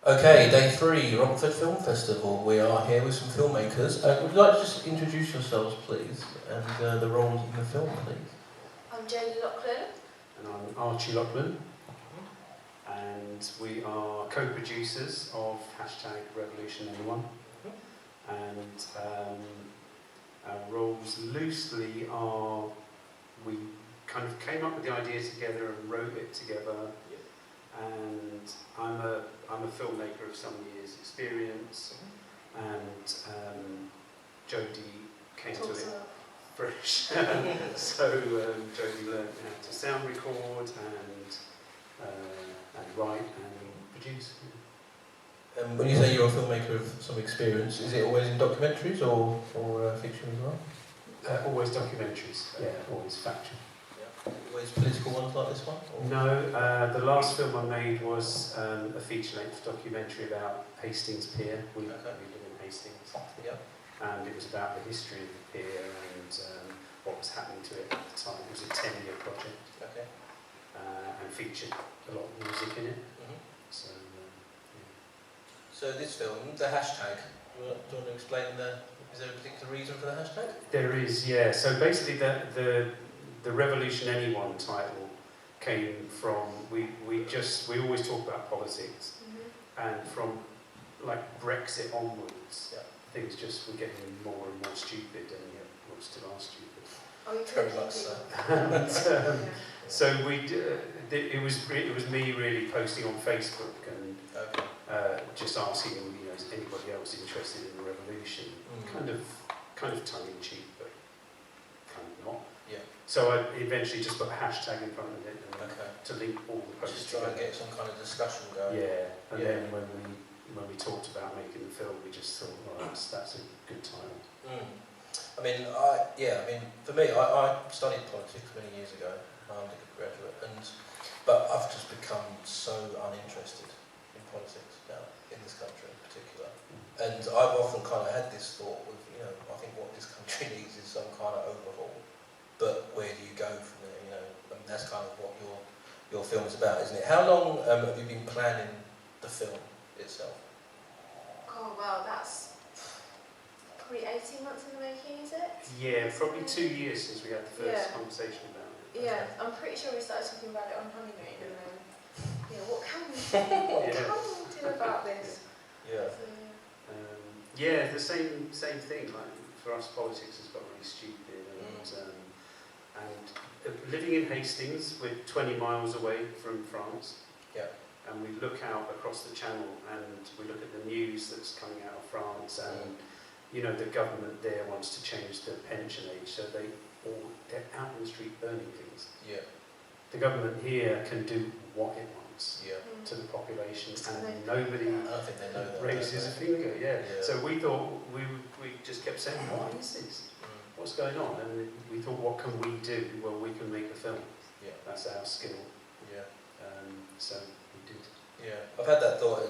Okay, day 3, Romford Film Festival. We are here with some filmmakers. Would you like to just introduce yourselves, please, and the roles in the film, please? I'm Jodie, Lachlan. And I'm Archie, Lachlan. And we are co-producers of #RevolutionAnyone. And our roles loosely are, we kind of came up with the idea together and wrote it together. And I'm a filmmaker of some years' experience, and Jodie came to it fresh. So Jodie learned how to sound record and write and produce. When you say you're a filmmaker of some experience, is it always in documentaries or fiction as well? Always documentaries, yeah, always factual. Always political ones like this one? Or? No, the last film I made was a feature-length documentary about Hastings Pier. We live in Hastings. Yep. And it was about the history of the pier and what was happening to it at the time. It was a 10-year project. Okay. And featured a lot of music in it. So, So this film, the hashtag, do you want to explain is there a particular reason for the hashtag? There is, yeah. So basically the RevolutionAnyone title came from, we always talk about politics, and from like Brexit onwards, things just were getting more and more stupid, and yet we still are stupid. Oh, very much so. And, so it was me really posting on Facebook and just asking, is anybody else interested in the revolution? Kind of tongue in cheek, but kind of not. Yeah. So I eventually just put a hashtag in front of it to link all the posts just try and get some kind of discussion going. Yeah, and then when we talked about making the film, we just thought, well, that's a good title. I mean, for me, I studied politics many years ago. I'm a graduate, but I've just become so uninterested in politics now in this country in particular. And I've often kind of had this thought of, I think what this country needs is some kind of overhaul. But where do you go from there? And that's kind of what your film is about, isn't it? How long have you been planning the film itself? Oh, well, that's probably 18 months in the making, is it? Yeah, probably 2 years since we had the first conversation about it. Yeah, I'm pretty sure we started talking about it on honeymoon, and then, what can we do about this? Yeah. Yeah, the same thing. Like for us, politics has got really stupid, and living in Hastings, we're 20 miles away from France. Yeah. And we look out across the channel and we look at the news that's coming out of France, and the government there wants to change the pension age, so they're out in the street burning things. Yeah. The government here can do what it wants to the population, and nobody raises a finger. Yeah. So we thought we just kept saying, what is this? What's going on? And we thought, what can we do? Well, we can make a film. Yeah. That's our skill. Yeah. So we did. Yeah. I've had that thought a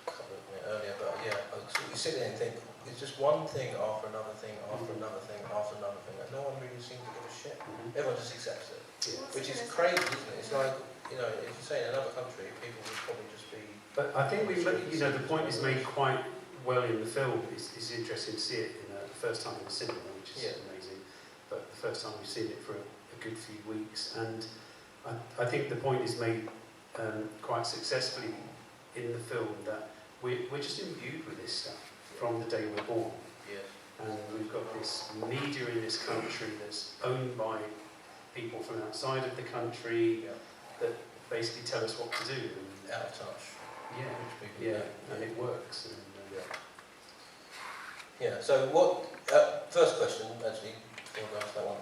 couple of minutes earlier, but you sit there and think, it's just one thing after another thing, after another thing, after another thing, and no one really seems to give a shit. Everyone just accepts it. Yeah. Which is crazy, isn't it? It's like, if you say in another country, people would probably just be... But I think the point is made quite well in the film. It's interesting to see it the first time in the cinema, which is amazing. But the first time we've seen it for a good few weeks, and I think the point is made quite successfully in the film that we're just imbued with this stuff from the day we're born. Yeah. And we've got this media in this country that's owned by people from outside of the country that basically tell us what to do. And out of touch. And it works. And, so what, first question, actually, before I go to that one,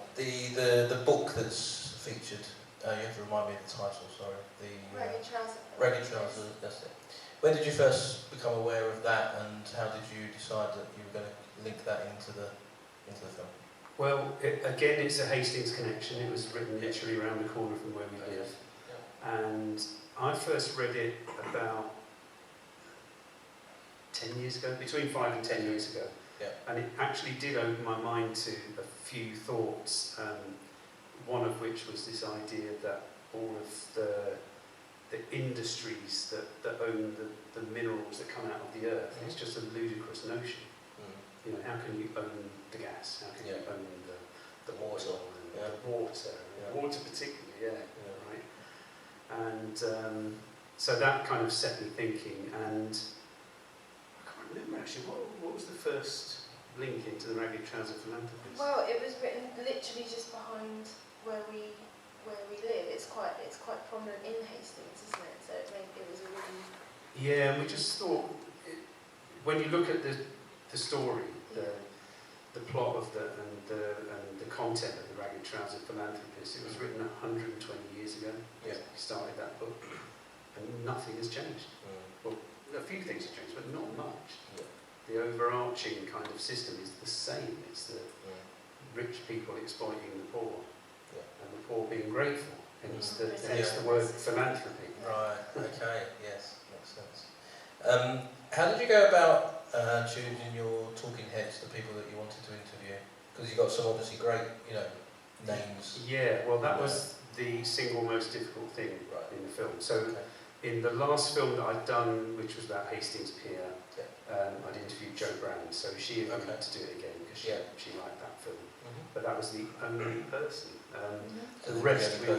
the book that's featured, you have to remind me of the title, sorry. Ragged Trousers. Ragged Trousers, that's it. When did you first become aware of that, and how did you decide that you were going to link that into the film? Well, again, it's a Hastings connection. It was written literally around the corner from where we live. And I first read it about 10 years ago, between 5 and 10 years ago. And it actually did open my mind to a few thoughts, one of which was this idea that all of the industries that own the minerals that come out of the earth. It's just a ludicrous notion. You know, how can you own the gas? How can you own the water? oil and the water? Water particularly, right? And so that kind of set me thinking, and I can't remember actually, what was the first link into the Ragged Trouser Philanthropist? Well, it was written literally just behind where we live. It's quite prominent in Hastings, isn't it? So it was a really... Yeah, and we just thought, when you look at the story, the plot of and the content of the Ragged Trouser Philanthropist, it was written 120 years ago. Yeah. He started that book, and nothing has changed. Well, a few things have changed, but not much. Yeah. The overarching kind of system is the same. It's the rich people exploiting the poor, and the poor being grateful. Hence the word philanthropy. Right. Okay. Yes, makes sense. How did you go about choosing your talking heads, the people that you wanted to interview? Because you got some obviously great, names. Yeah. Well, that was the single most difficult thing in the film. So, in the last film that I'd done, which was about Hastings Pier, I'd interviewed Jo Brand. So she agreed to do it again because she liked that film. But that was the only person. The rest, and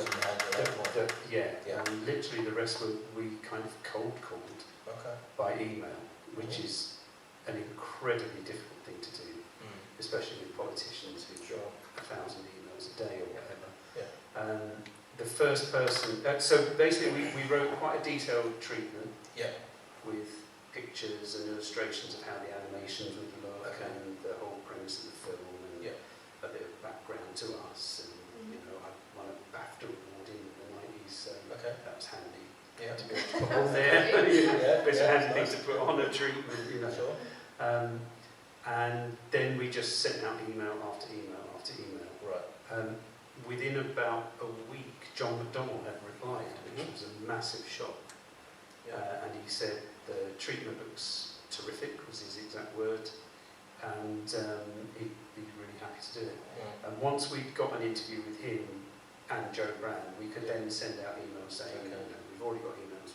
literally the rest we kind of cold called by email, which is an incredibly difficult thing to do, especially with politicians who drop 1,000 emails a day or whatever. The first person, so basically we wrote quite a detailed treatment with pictures and illustrations of how the animations would look and the whole premise of the film and a bit of background to us. And I won a BAFTA award in the 90s, so that was handy to be able to put on there. It's a handy thing to put on a treatment, Sure. And then we just sent out email after email after email. Right. Within about a week, John McDonnell had replied, which was a massive shock. And he said, the treatment looks terrific, was his exact word, and he'd be really happy to do it. And once we'd got an interview with him and Jo Brand, we could then send out emails saying, we've already got emails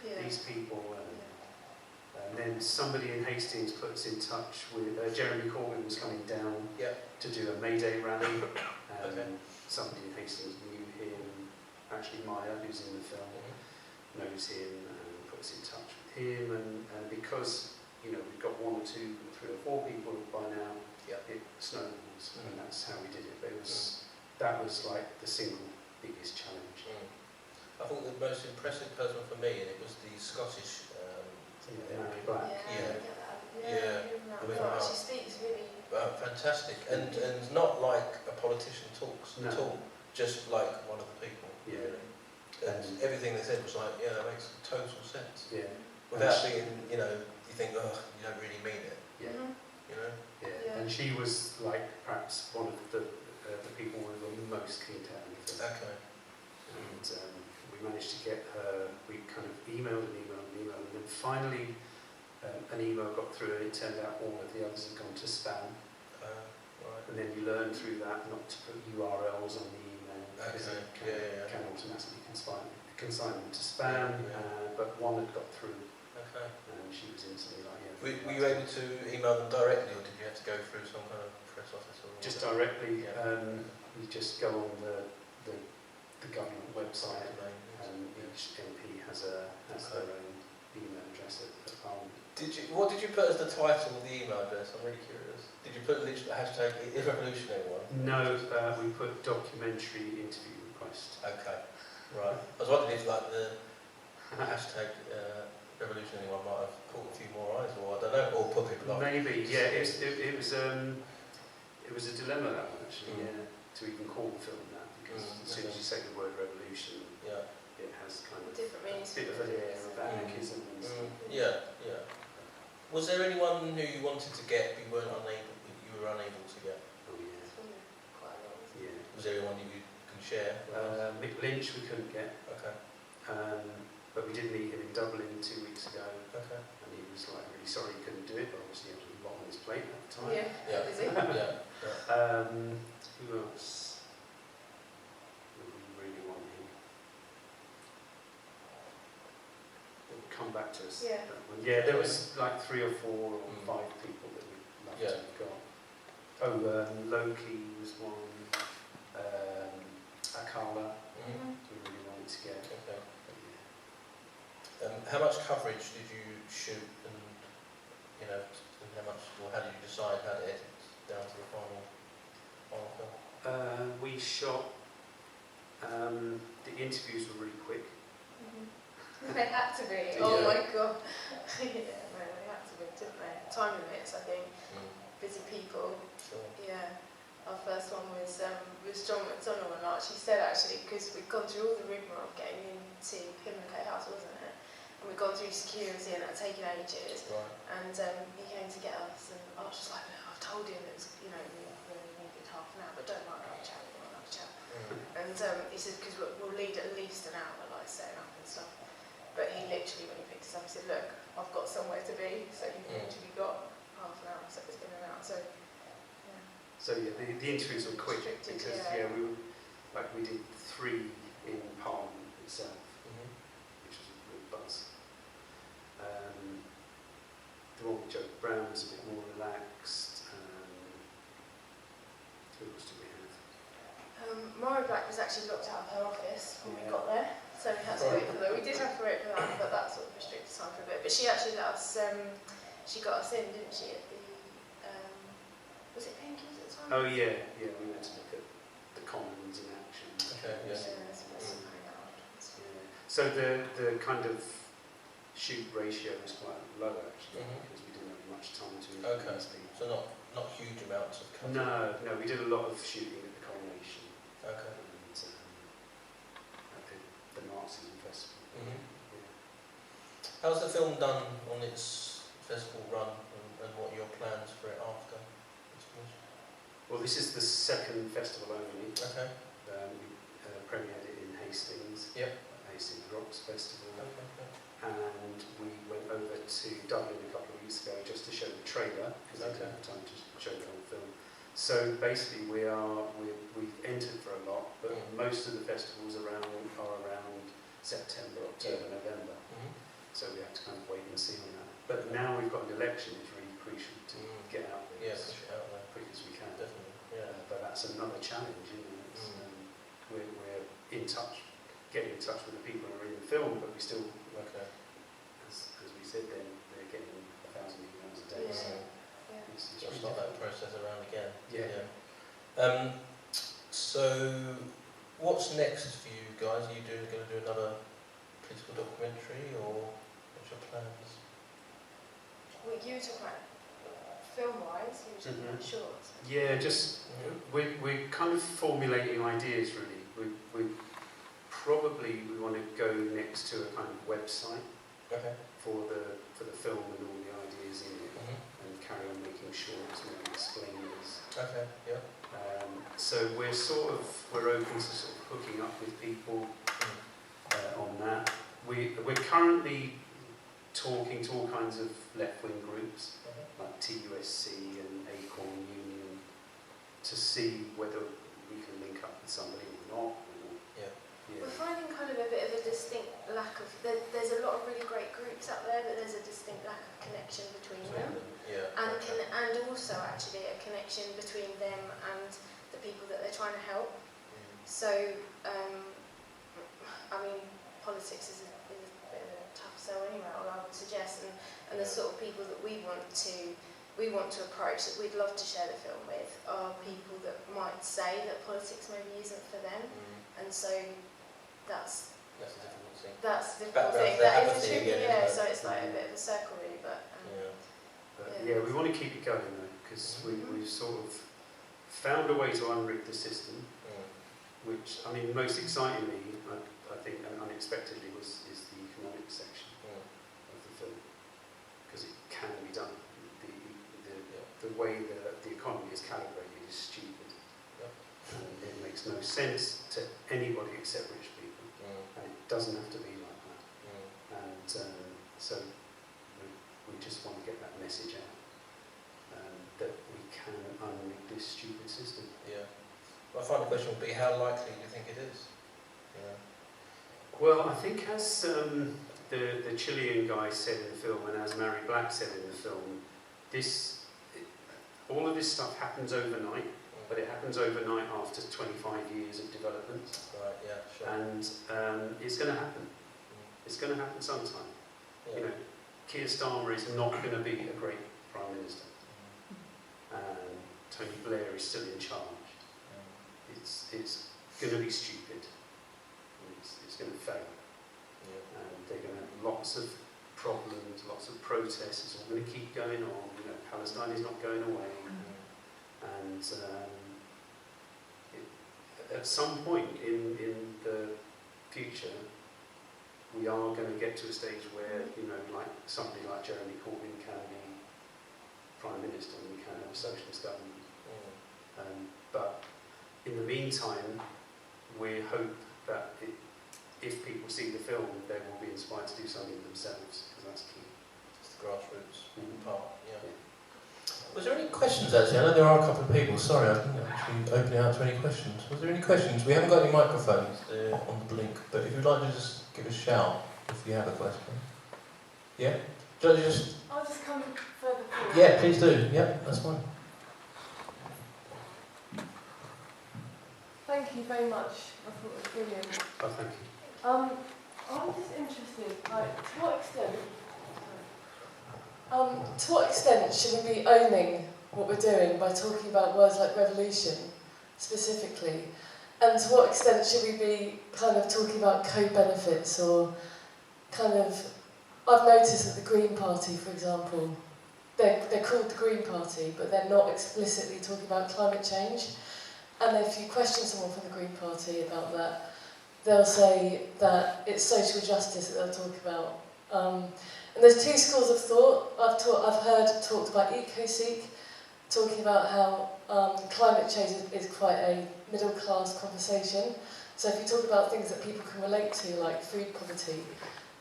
with these people. And then somebody in Hastings put us in touch with, Jeremy Corbyn was coming down to do a May Day rally. Somebody in Hastings knew him, actually Maya, who's in the film, knows him and put us in touch with him. And because, we've got 1 or 2, 3 or 4 people by now, it snowballs, and that's how we did it. But that was like the single biggest challenge. I thought the most impressive person for me, and it was the Scottish Black. She speaks really... fantastic, and not like a politician talks at all, just like one of the people. And everything they said was like, that makes total sense. Without being, you think, you don't really mean it. And she was like perhaps one of the people we were most keen to have in the film. And we managed to get her. We kind of emailed and then finally an email got through, and it turned out all of the others had gone to spam. And then you learn through that not to put URLs on the email because it can automatically consign them to spam. But one had got through, and she was instantly like, Were you able to email them directly, or did you have to go through some kind of press office? Or just directly. You just go on the government website, and each MP has their own email address at Parliament. What did you put as the title of the email address? I'm really curious. Did you put literally hashtag irrevolutionary one? No, we put documentary interview request. Right. I was wondering if like the hashtag revolutionary one might have caught a few more eyes, or I don't know, or put people off. Maybe, it was a dilemma, that one actually, to even call the film that, because as soon as you say the word revolution, it has kind of different meanings, a bit of an air of anarchism and stuff. Was there anyone who you wanted to get but you were unable to get? Oh yeah. Quite a lot. Yeah. Was there anyone you can share? Mick Lynch we couldn't get. But we did meet him in Dublin 2 weeks ago. And he was like really sorry he couldn't do it, but obviously he had a lot on his plate at the time. Busy. Who else? We really want him. come back to us. Yeah. That one. Yeah, there was like 3 or 4 or 5 people that we'd love to have got. Oh, Loki was one. Akala, we really wanted to get. Okay. But yeah. How much coverage did you shoot, and and how much, or how did you decide how to edit down to the final film? We shot. The interviews were really quick. They had to be. Oh my god. Yeah, no, they had to be, didn't they? Time limits, I think. Busy people. Sure. Yeah. Our first one was John McDonnell and Archie said, actually, because we'd gone through all the rumour of getting into Pimlico House, wasn't it? And we'd gone through security and it had taken ages. Right. And he came to get us, and Archie was like, I've told him it's, we only needed half an hour, but don't mind, I'll have a chat, we'll have a chat. And he said, because we'll need at least an hour, like setting up and stuff. But he literally, when he picked us up, he said, look, I've got somewhere to be, so you've literally got half an hour, so it's been an hour. So yeah, the interviews were quick because we did 3 in Parliament itself, which was a real buzz. The one with Joe Brown was a bit more relaxed. Who else did we have? Mara Black was actually locked out of her office when we got there, so we had to wait for that. We did have to wait for that, but that sort of restricted time for a bit. But she actually let us, she got us in, didn't she, at the, was it Pinky's at the time? Oh yeah, we went to look at the Commons in action. Okay, yeah. So the kind of shoot ratio was quite low actually, because we didn't have much time to these people. So not huge amounts of cutting. No, we did a lot of shooting at the Coronation. Okay. And at the Marxism Festival. Yeah. How's the film done on its festival run, and what are your plans for it after? Well, this is the 2nd festival only. Okay. We premiered it in Hastings. Yep. Hastings Rocks Festival. Okay. And we went over to Dublin a couple of weeks ago just to show the trailer, because I didn't have time to show the whole film. So basically we've entered for a lot, but most of the festivals are around September, October, November. So we have to kind of wait and see on that. But now we've got an election, it's really crucial to get out there. Yeah, push it out there. Quick as we can. Definitely. Yeah. But that's another challenge, isn't it? We're in touch, getting in touch with the people who are in the film, but we still, as we said then, they're getting 1,000 emails a day. Yeah. So So start that process around again. Yeah. So what's next for you guys? Are you going to do another political documentary, or what's your plans? Well, you were talking about film-wise, you were talking about short. Yeah, just we're kind of formulating ideas really. We want to go next to a kind of website for the film and all the ideas in it, and carry on making sure it's more explainers. Okay. Yeah. So we're open to sort of hooking up with people on that. We're currently talking to all kinds of left-wing groups like TUSC and Acorn Union to see whether we can link up with somebody or not. We're finding kind of a bit of a distinct lack of. There's a lot of really great groups out there, but there's a distinct lack of connection between them. Yeah. And also actually a connection between them and the people that they're trying to help. So, I mean, politics is a bit of a tough sell anyway, I would suggest, and the sort of people that we want to approach, that we'd love to share the film with, are people that might say that politics maybe isn't for them, and so that's a difficult thing. That's the difficult thing. That is a tricky, so it's like a bit of a circle really, but we want to keep it going though, because we've sort of found a way to unrig the system, which, I mean, most excitingly, I think, and unexpectedly, is the economic section of the film, because it can be done. The way that the economy is calibrated is stupid, and it makes no sense to anybody except rich people, and it doesn't have to be like that. And so we just want to get that message out, that we can unrig this stupid system. Yeah. My final question would be, how likely do you think it is? Well, I think as the Chilean guy said in the film, and as Mary Black said in the film, all of this stuff happens overnight, but it happens overnight after 25 years of development. Right, yeah, sure. And it's going to happen. It's going to happen sometime. Yeah. You know, Keir Starmer is not going to be a great Prime Minister. Tony Blair is still in charge. It's going to be stupid. It's going to fail. Yeah. And they're going to have lots of problems, lots of protests. It's all going to keep going on. You know, Palestine is not going away. And at some point in the future, we are going to get to a stage where, you know, like somebody like Jeremy Corbyn can be Prime Minister and we can have a socialist government. But in the meantime, we hope that if people see the film, they will be inspired to do something themselves, because that's key. It's the grassroots part, yeah. Was there any questions actually? I know there are a couple of people. Sorry, I didn't actually open it out to any questions. Was there any questions? We haven't got any microphones on the blink, but if you'd like to just give a shout if you have a question. Yeah? I'll just come further forward. Yeah, please do. Yeah, that's fine. Thank you very much. I thought it was brilliant. Oh, thank you. I'm just interested, like, to what extent should we be owning what we're doing by talking about words like revolution, specifically? And to what extent should we be kind of talking about co-benefits or kind of... I've noticed that the Green Party, for example, they're called the Green Party, but they're not explicitly talking about climate change. And if you question someone from the Green Party about that, they'll say that it's social justice that they'll talk about. And there's two schools of thought. I've heard talked about eco-seek, talking about how climate change is quite a middle-class conversation. So if you talk about things that people can relate to, like food poverty,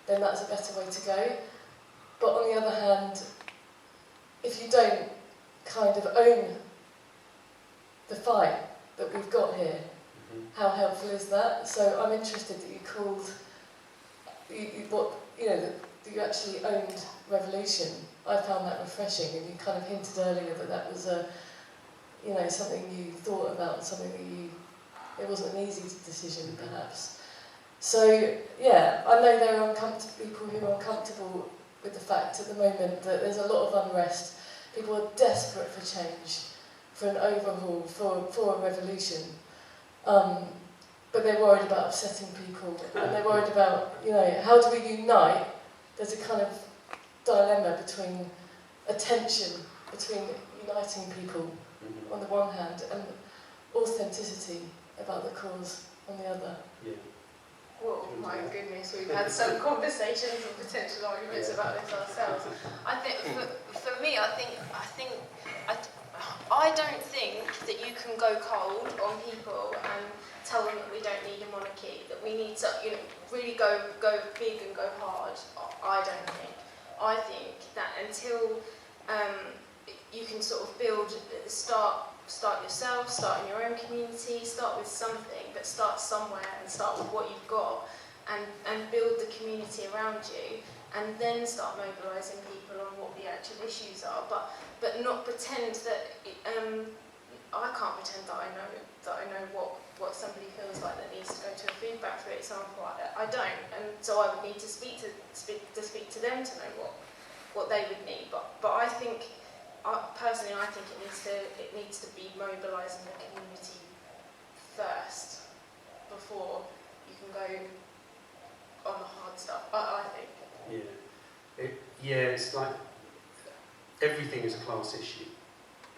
then that's a better way to go. But on the other hand, if you don't kind of own the fight that we've got here, how helpful is that? So I'm interested that you called that you actually owned revolution. I found that refreshing, and you kind of hinted earlier that was something you thought about, something that it wasn't an easy decision perhaps. So yeah, I know there are people who are uncomfortable with the fact at the moment that there's a lot of unrest. People are desperate for change, for an overhaul, for a revolution. But they're worried about upsetting people, and they're worried about, how do we unite? There's a kind of dilemma between attention, between uniting people on the one hand, and authenticity about the cause on the other. Yeah. Well, my goodness, we've had some conversations and potential arguments about this ourselves. I think, for me, I don't think that you can go cold on people and tell them that we don't need a monarchy, that we need to, really go big and go hard. I don't think. I think that until you can sort of start yourself, start in your own community, start with something, but start somewhere and start with what you've got, and build the community around you, and then start mobilising people on what the actual issues are, but not pretend that I can't pretend that I know what somebody feels like that needs to go to a food bank, for example. I don't, and so I would need to speak to them to know what they would need. But I think, personally, I think it needs to be mobilising the community first before you can go on the hard stuff. I think. Yeah. It's like everything is a class issue.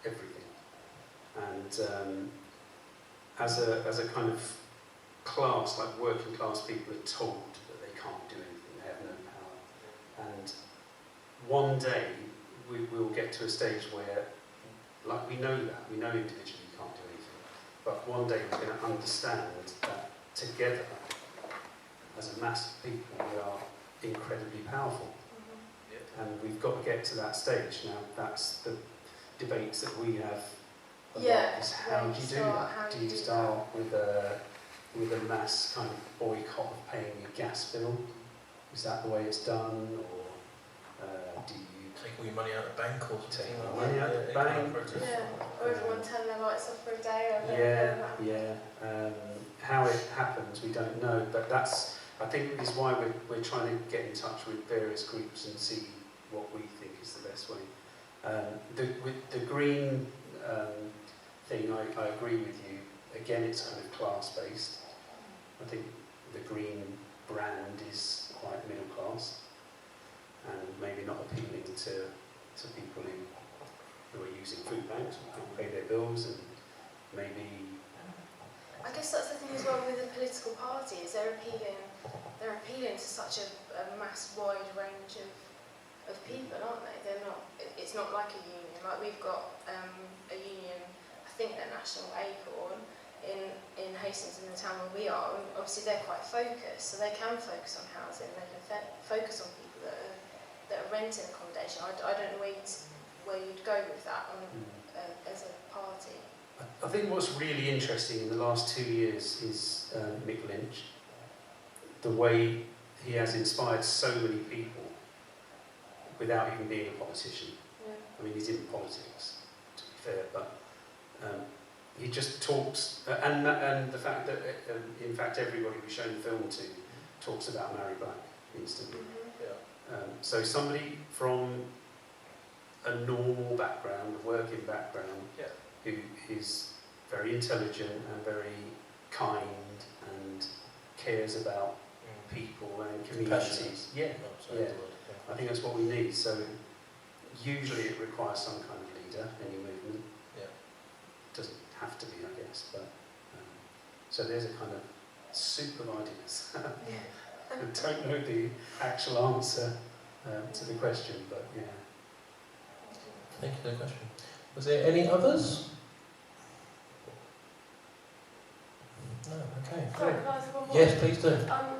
Everything. And as a kind of class, like working class people are told that they can't do anything, they have no power. And one day we will get to a stage where, like, we know individually you can't do anything, but one day we're going to understand that together, as a mass of people, we are incredibly powerful. And we've got to get to that stage. Now, that's the debates that we have. Is how do you do that? Do you start with a mass kind of boycott of paying your gas bill? is that the way it's done, or do you take all your money out of the bank or take something your like money that? out of the Yeah, bank? Or everyone turn their lights off for a day. Or Yeah. How it happens, we don't know, but that's, I think, is why we're trying to get in touch with various groups and see what we think is the best way. With the green thing, I agree with you. Again, it's kind of class-based. I think the green brand is quite middle class and maybe not appealing to people who are using food banks, who can't pay their bills, and maybe... I guess that's the thing as well with the political parties. They're appealing to such a wide range of people, aren't they? They're not. It's not like a union. Like we've got a union, I think they're National Acorn in Hastings, in the town where we are. And obviously they're quite focused, so they can focus on housing. They can focus on people that are renting accommodation. I don't know where you'd go with that as a party. I think what's really interesting in the last 2 years is Mick Lynch, the way he has inspired so many people without even being a politician. Yeah. I mean, he's in politics, to be fair, but he just talks, and the fact that, in fact, everybody we've shown the film to talks about Mary Black instantly. Yeah. So somebody from a normal background, a working background, who is very intelligent and very kind and cares about people and communities. Yeah. I think that's what we need. So usually it requires some kind of leader, any movement. Yeah. Doesn't have to be, I guess, but so there's a kind of soup of ideas. I don't know the actual answer to the question, but yeah. Thank you for the question. Was there any others? No, okay. Sorry, can I ask one more? Yes, please do. I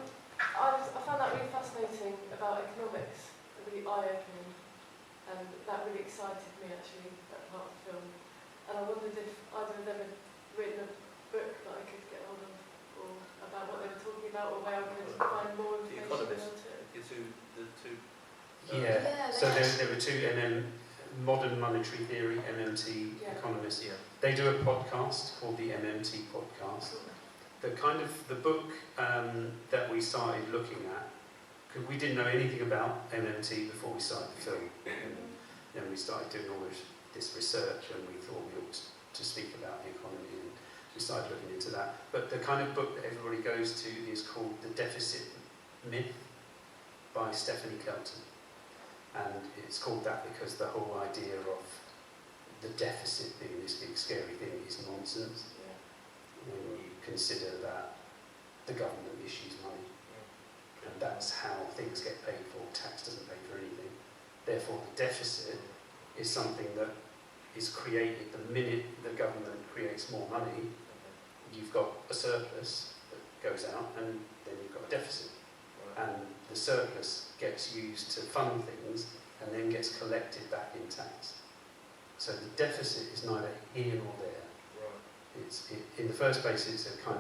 found that really fascinating about economics, really eye-opening, and that really excited me actually, that part of the film. And I wondered if either of them had written a book that I could get hold of, or about what they were talking about, or where I could find more information about it. Yeah. So there were two, and then Modern Monetary Theory, MMT economists. Yeah. They do a podcast called the MMT podcast. The book that we started looking at, because we didn't know anything about MMT before we started the film. And then we started doing all this research, and we thought we ought to speak about the economy, and we started looking into that. But the kind of book that everybody goes to is called The Deficit Myth by Stephanie Kelton. And it's called that because the whole idea of the deficit being this big scary thing is nonsense. When you consider that the government issues money, and that's how things get paid for. Tax doesn't pay for anything. Therefore, the deficit is something that is created the minute the government creates more money. You've got a surplus that goes out, and then you've got a deficit. And the surplus gets used to fund things and then gets collected back in tax. So the deficit is neither here nor there. In the first place, it's a kind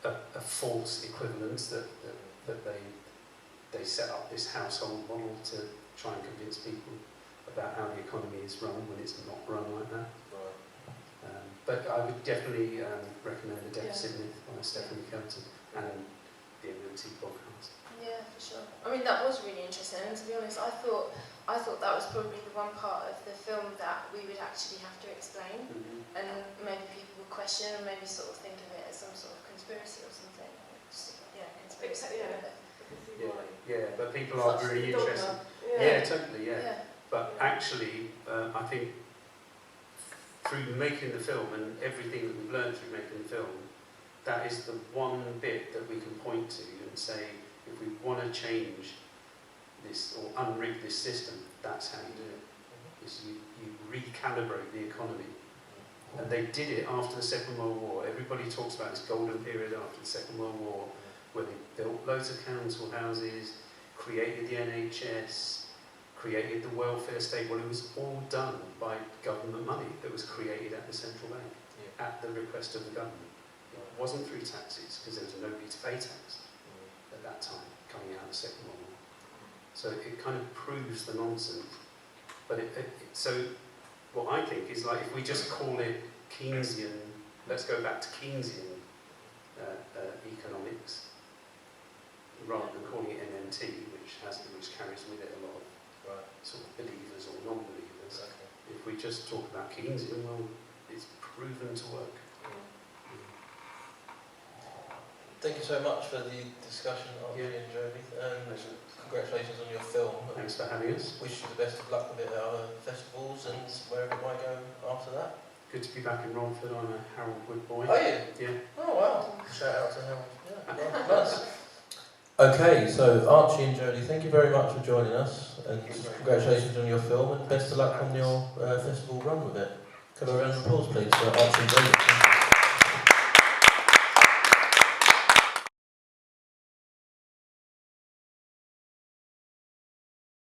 of a false equivalence that they set up this household model to try and convince people about how the economy is run when it's not run like that. But I would definitely recommend The Deficit Myth by Stephanie Kelton and the MMT podcast. Yeah, for sure. I mean, that was really interesting, and to be honest, I thought that was probably the one part of the film that we would actually have to explain, and maybe people would question and maybe sort of think of it as some sort of conspiracy or something. Conspiracy. Yeah, but people are really interested. Yeah, totally, yeah. But actually, I think through making the film and everything that we've learned through making the film, that is the one bit that we can point to and say, if we want to change this or unrig this system, that's how you do it. Is you recalibrate the economy. And they did it after the Second World War. Everybody talks about this golden period after the Second World War, where they built loads of council houses, created the NHS, created the welfare state. Well, it was all done by government money that was created at the central bank, at the request of the government. It wasn't through taxes, because there was nobody to pay tax at that time. the second one. So it kind of proves the nonsense. But so what I think is, like, if we just call it Keynesian, let's go back to Keynesian economics, rather than calling it MMT, which carries with it a lot of sort of believers or non-believers. Exactly. If we just talk about Keynesian, well, it's proven to work. Thank you so much for the discussion, Archie and Jodie. Congratulations on your film. Thanks for having us. Wish you the best of luck with it at other festivals and wherever it might go after that. Good to be back in Romford. I'm a Harold Wood boy. Are you? Yeah. Oh wow. Shout out to Harold. Yeah, nice. Okay, so Archie and Jodie, thank you very much for joining us, and congratulations on your film, and best of luck on your festival run with it. Can I have a round of applause, please, for Archie and Jodie?